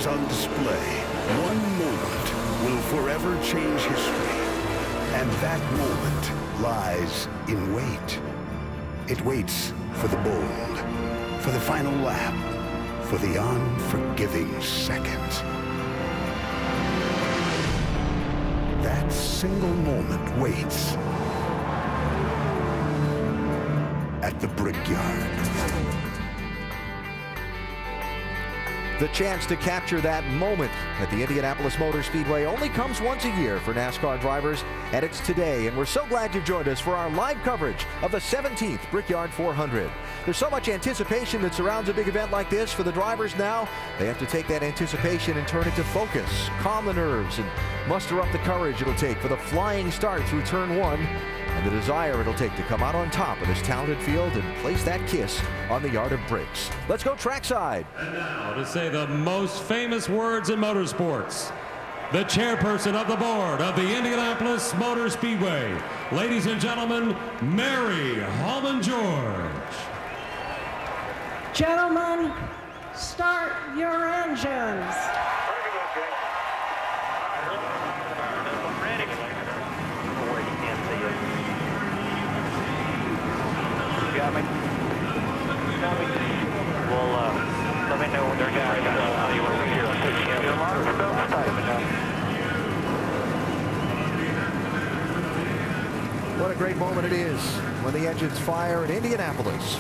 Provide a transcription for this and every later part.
is on display. One moment will forever change history. And that moment lies in wait. It waits for the bold, for the final lap, for the unforgiving second. That single moment waits at the Brickyard. The chance to capture that moment at the Indianapolis Motor Speedway only comes once a year for NASCAR drivers, and it's today. And we're so glad you've joined us for our live coverage of the 17th Brickyard 400. There's so much anticipation that surrounds a big event like this for the drivers now. They have to take that anticipation and turn it to focus, calm the nerves, and muster up the courage it'll take for the flying start through turn 1. And the desire it'll take to come out on top of this talented field and place that kiss on the yard of bricks. Let's go trackside. And now to say the most famous words in motorsports, the chairperson of the board of the Indianapolis Motor Speedway, ladies and gentlemen, Mary Holman George. Gentlemen, start your engines. Got me. Well, let me know when they're getting ready to go. Your monitor belt's tight enough. What a great moment it is when the engines fire in Indianapolis.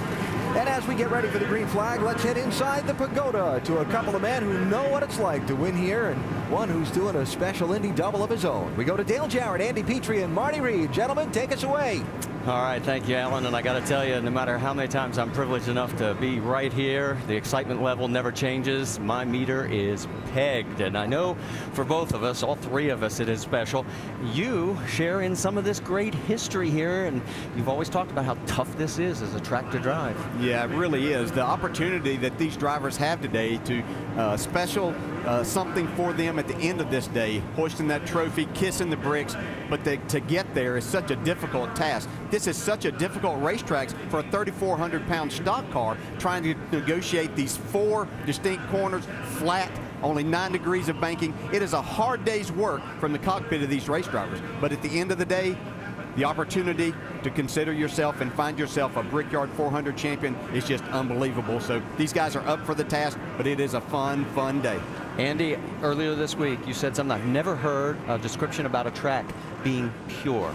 And as we get ready for the green flag, let's head inside the pagoda to a couple of men who know what it's like to win here, and one who's doing a special Indy double of his own. We go to Dale Jarrett, Andy Petrie, and Marty Reed. Gentlemen, take us away. All right, thank you, Alan. And I got to tell you, no matter how many times I'm privileged enough to be right here, the excitement level never changes. My meter is pegged. And I know for both of us, all three of us, it is special. You share in some of this great history here, and you've always talked about how tough this is as a track to drive. Yeah, it really is. The opportunity that these drivers have today to special something for them at the end of this day, hoisting that trophy, kissing the bricks, but to get there is such a difficult task. This is such a difficult racetrack for a 3,400-pound stock car trying to negotiate these 4 distinct corners, flat, only 9 degrees of banking. It is a hard day's work from the cockpit of these race drivers. But at the end of the day, the opportunity to consider yourself and find yourself a Brickyard 400 champion is just unbelievable. So these guys are up for the task, but it is a fun, fun day. Andy, earlier this week, you said something I've never heard, a description about a track being pure.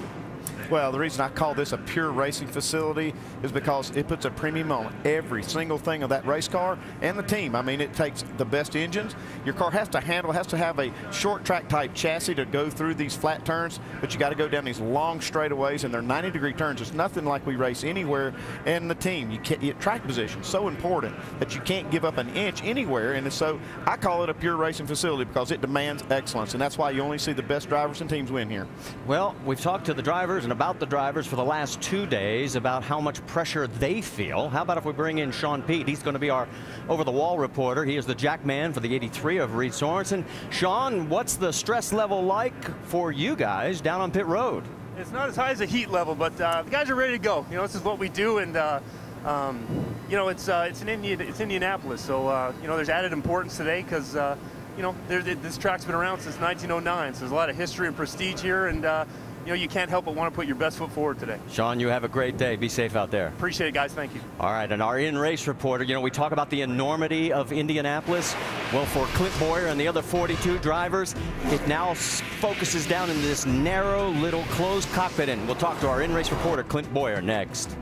Well, the reason I call this a pure racing facility is because it puts a premium on every single thing of that race car and the team. I mean, it takes the best engines. Your car has to have a short track type chassis to go through these flat turns, but you got to go down these long straightaways, and they're 90-degree turns. It's nothing like we race anywhere. And the team, track position, so important that you can't give up an inch anywhere. And so I call it a pure racing facility because it demands excellence, and that's why you only see the best drivers and teams win here. Well, we've talked to the drivers and about the drivers for the last 2 days about how much pressure they feel. How about if we bring in Sean Pete? He's going to be our over-the-wall reporter. He is the jack man for the 83 of Reed Sorensen. Sean, what's the stress level like for you guys down on pit road? It's not as high as the heat level, but the guys are ready to go. You know, this is what we do, and you know, it's Indianapolis, so you know, there's added importance today because you know, this track's been around since 1909, so there's a lot of history and prestige here, and you know, you can't help but want to put your best foot forward today. Sean, you have a great day. Be safe out there. Appreciate it, guys. Thank you. All right, and our in-race reporter, you know, we talk about the enormity of Indianapolis. Well, for Clint Boyer and the other 42 drivers, it now focuses down in this narrow little closed cockpit, and we'll talk to our in-race reporter, Clint Boyer, next.